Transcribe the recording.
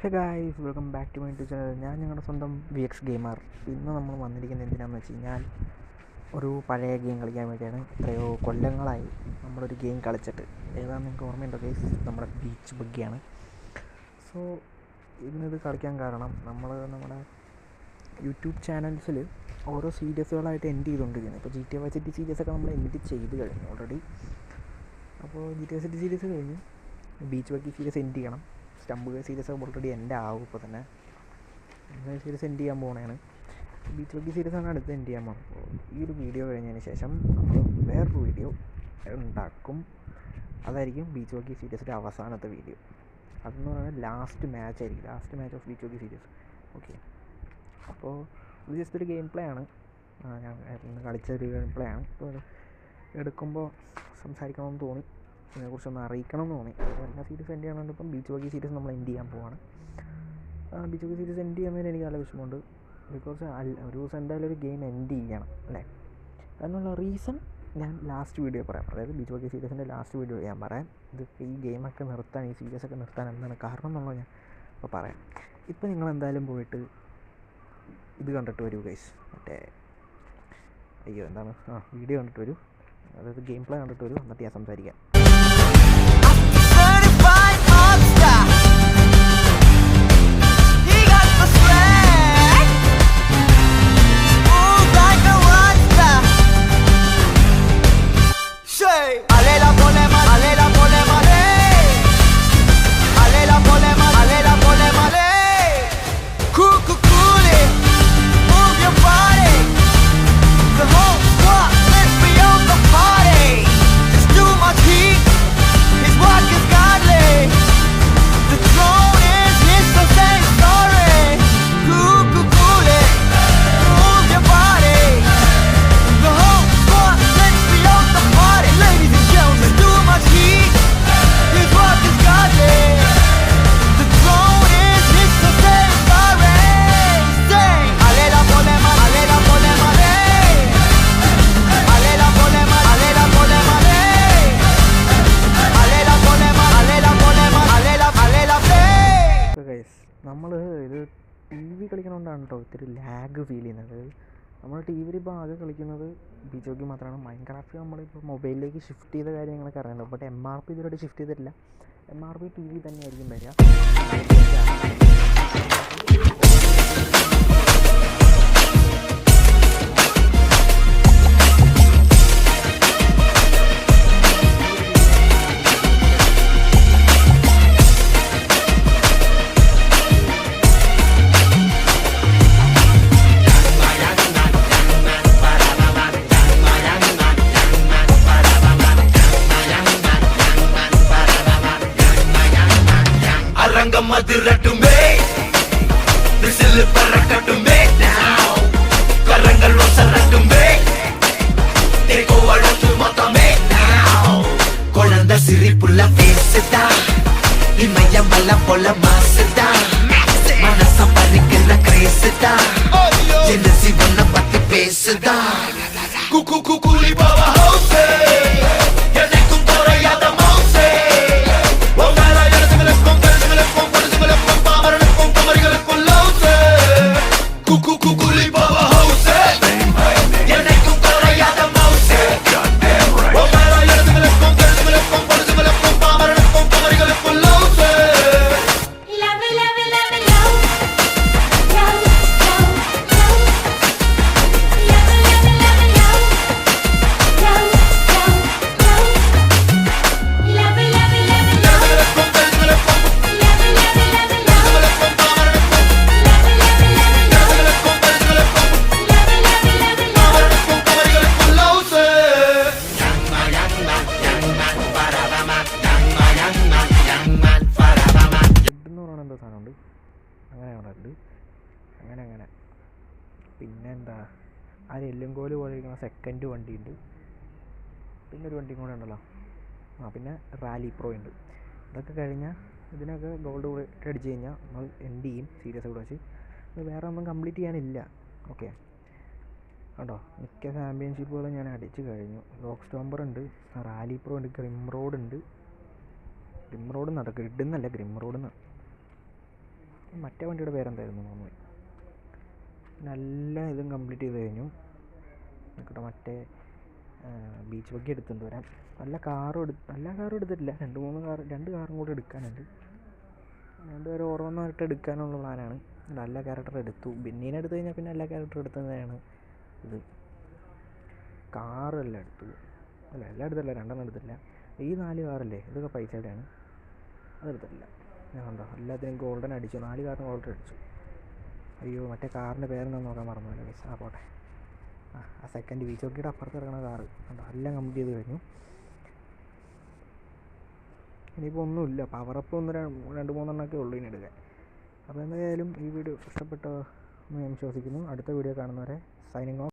Hey guys, welcome back to my YouTube channel. ഞാൻ ഞങ്ങളുടെ സ്വന്തം VX ഗെയിമർ. ഇന്ന് നമ്മൾ വന്നിരിക്കുന്നത് എന്തിനാണെന്ന് വെച്ച് കഴിഞ്ഞാൽ ഒരു പഴയ ഗെയിം കളിക്കാൻ വേണ്ടിയാണ്. എത്രയോ കൊല്ലങ്ങളായി നമ്മളൊരു ഗെയിം കളിച്ചിട്ട്. ഏതാണെന്ന് നിങ്ങൾക്ക് ഓർമ്മയുണ്ടോ ഗൈസ്? നമ്മുടെ ബീച്ച് ബഗ്ഗിയാണ്. സോ ഇന്നിത് കളിക്കാൻ കാരണം നമ്മുടെ യൂട്യൂബ് ചാനൽസിൽ ഓരോ സീരീസുകളായിട്ട് എൻഡ് ചെയ്തുകൊണ്ടിരിക്കുന്നത്. ഇപ്പോൾ GTA Vice City സീരീസൊക്കെ നമ്മൾ എൻഡ് ചെയ്ത് കഴിഞ്ഞു ഓൾറെഡി. അപ്പോൾ GTA Vice City സീരീസ് കഴിഞ്ഞു, ബീച്ച് ബഗ്ഗി സീരീസ് എൻഡ് ചെയ്യണം. സ്റ്റംബ് സീരീസ് ഓൾറെഡി എൻ്റെ ആവും. ഇപ്പോൾ തന്നെ സീരീസ് എൻഡ് ചെയ്യാൻ പോകണതാണ്. ബീച്ച് ബഗ്ഗി സീരീസാണ് അടുത്ത് എൻഡ് ചെയ്യാൻ പോകുന്നത്. അപ്പോൾ ഈ ഒരു വീഡിയോ കഴിഞ്ഞതിന് ശേഷം നമ്മൾ വേറൊരു വീഡിയോ ഉണ്ടാക്കും. അതായിരിക്കും ബീച്ച് ബഗ്ഗി സീരീസിൻ്റെ അവസാനത്തെ വീഡിയോ. അതെന്ന് പറയുന്നത് ലാസ്റ്റ് മാച്ച് ആയിരിക്കും, last match of beach buggy series. Okay, അപ്പോൾ ഇത് ജസ്റ്റ് ഒരു ഗെയിം പ്ലേ ആണ്. ഞാൻ ഇന്ന് കളിച്ചൊരു ഗെയിം പ്ലേ ആണ്. അപ്പോൾ എടുക്കുമ്പോൾ സംസാരിക്കണമെന്ന് തോന്നി, ഇതിനെക്കുറിച്ചൊന്ന് അറിയിക്കണം എന്ന് തോന്നി. എല്ലാ സീരീസ് എൻഡ് ചെയ്യാനുണ്ട്. ഇപ്പം ബീച്ച് ബഗ്ഗി സീരീസ് നമ്മൾ എൻഡ് ചെയ്യാൻ പോവാണ്. ബീച്ച് ബഗ്ഗി സീരീസ് എൻഡ് ചെയ്യുന്നതിന് എനിക്ക് നല്ല വിഷമമുണ്ട്. ബിക്കോസ് ഒരു ദിവസം എന്തായാലും ഒരു ഗെയിം എൻഡ് ചെയ്യണം അല്ലേ? അതിനുള്ള റീസൺ ഞാൻ ലാസ്റ്റ് വീഡിയോ പറയാം. അതായത് ബീച്ച് ബഗ്ഗി സീരീസിൻ്റെ ലാസ്റ്റ് വീഡിയോ ഞാൻ പറയാം. ഇത് ഈ ഗെയിമൊക്കെ നിർത്താൻ, ഈ സീരീസൊക്കെ നിർത്താൻ എന്താണ് കാരണം എന്നുള്ളത് ഞാൻ ഇപ്പോൾ പറയാം. ഇപ്പം നിങ്ങൾ എന്തായാലും പോയിട്ട് ഇത് കണ്ടിട്ട് വരൂ ഗൈസ്. എന്താണ് വീഡിയോ കണ്ടിട്ട് വരൂ, അതായത് ഗെയിം പ്ലേ കണ്ടിട്ട് വരൂ, എന്നിട്ട് ഞാൻ സംസാരിക്കാം. നമ്മൾ ഇത് TV കളിക്കണോണ്ടാണ് കേട്ടോ ഇത്തിരി ലാഗ് ഫീൽ ചെയ്യുന്നത്. നമ്മൾ TV ഇപ്പോൾ ആകെ കളിക്കുന്നത് ബീച്ച് ബഗ്ഗി മാത്രമാണ്. മൈൻക്രാഫ്റ്റ് നമ്മളിപ്പോൾ മൊബൈലിലേക്ക് ഷിഫ്റ്റ് ചെയ്ത കാര്യങ്ങളൊക്കെ അറിയണം. ബട്ട് MRP ഇതുവരെ ഷിഫ്റ്റ് ചെയ്തിട്ടില്ല. MRP TV തന്നെയായിരിക്കും വരിക. മതിരട്ടുമേ വിസിൽ പറക്കട്ടുമേ now കരങ്ങൾ ഒസരട്ടുമേ തേക്കോ അടച്ചു മൊത്തമേ now കുഴന്ത സിരിപ്പുള്ള ഫേസ്താ ഇമയം വല്ല പോല മാസ്താ മനസം പരിക്കുന്ന ക്രേസ്താ ജനസി വന്ന പത്തി പേസ്താ കുക്കു കുക്കുലി ബാബ ഹൗസേ എനക്കും തോറയാത മൗസേ അങ്ങനെ പിന്നെ എന്താ, ആ എല്ലുംകോല് പോലെ ഇരിക്കുന്ന സെക്കൻഡ് വണ്ടിയുണ്ട്. പിന്നെ ഒരു വണ്ടിയും കൂടെ ഉണ്ടല്ലോ, പിന്നെ റാലി പ്രോ ഉണ്ട്. ഇതൊക്കെ കഴിഞ്ഞാൽ ഇതിനൊക്കെ ഗോൾഡ് അടിച്ച് കഴിഞ്ഞാൽ നമ്മൾ എൻഡ് ചെയ്യും സീരീസ് കൂടെ വെച്ച്. വേറെ ഒന്നും കംപ്ലീറ്റ് ചെയ്യാനില്ല. ഓക്കെ കണ്ടോ, മിക്ക ചാമ്പ്യൻഷിപ്പുകളും ഞാൻ അടിച്ച് കഴിഞ്ഞു. റോക്ക് സ്റ്റോംബർ ഉണ്ട്, റാലി പ്രോ ഉണ്ട്, ഗ്രിം റോഡ് ഉണ്ട്. ഗ്രിം റോഡ് നടക്കുക ഇടുന്നല്ല, ഗ്രിം റോഡ് മറ്റേ വണ്ടിയുടെ പേരെന്തായിരുന്നു മറന്നുപോയി. നല്ല ഇതും കംപ്ലീറ്റ് ചെയ്ത് കഴിഞ്ഞു. നോക്കട്ടെ, മറ്റേ ബീച്ച് ബഗ്ഗി എടുത്തുകൊണ്ട് വരാം. എല്ലാ കാറും എടുത്തിട്ടില്ല. രണ്ട് കാറും കൂടെ എടുക്കാനുണ്ട്. രണ്ടുപേരും ഓരോന്നായിട്ട് എടുക്കാനുള്ള പ്ലാനാണ്. എല്ലാ ക്യാരക്ടറും എടുത്തു. ബെന്നീനെ എടുത്തു കഴിഞ്ഞാൽ പിന്നെ എല്ലാ ക്യാരക്ടറും എടുത്തതാണ് ഇത്. കാറെല്ലാം എടുത്തു. അല്ല, എല്ലാം എടുത്തില്ല, 2 എടുത്തില്ല. ഈ 4 കാറല്ലേ, ഇതൊക്കെ പൈസയുടെയാണ്. അതെടുത്തിട്ടില്ല. ഞാൻ കണ്ടോ, എല്ലാത്തിനും ഗോൾഡൻ അടിച്ചു. 4 കാറിന് ഗോൾഡൻ അടിച്ചു. അയ്യോ, മറ്റേ കാറിൻ്റെ പേരെന്താന്ന് നോക്കാൻ മറന്നുപോലെ ഗൈസ്. പോട്ടെ. ആ സെക്കൻഡ് ബീച്ച് ബഗ്ഗിയുടെ അപ്പുറത്ത് ഇറങ്ങുന്ന കാറ് കണ്ടോ, എല്ലാം കംപ്ലീറ്റ് ചെയ്ത് കഴിഞ്ഞു. ഇനിയിപ്പോൾ ഒന്നുമില്ല, പവറപ്പ് 2-3 ഉള്ളൂ ഇനി എടുക്കാൻ. അപ്പോൾ എന്തായാലും ഈ വീഡിയോ ഇഷ്ടപ്പെട്ടോ എന്ന് ഞാൻ വിശ്വസിക്കുന്നു. അടുത്ത വീഡിയോ കാണുന്നവരെ സൈനിങ് ഓഫ്.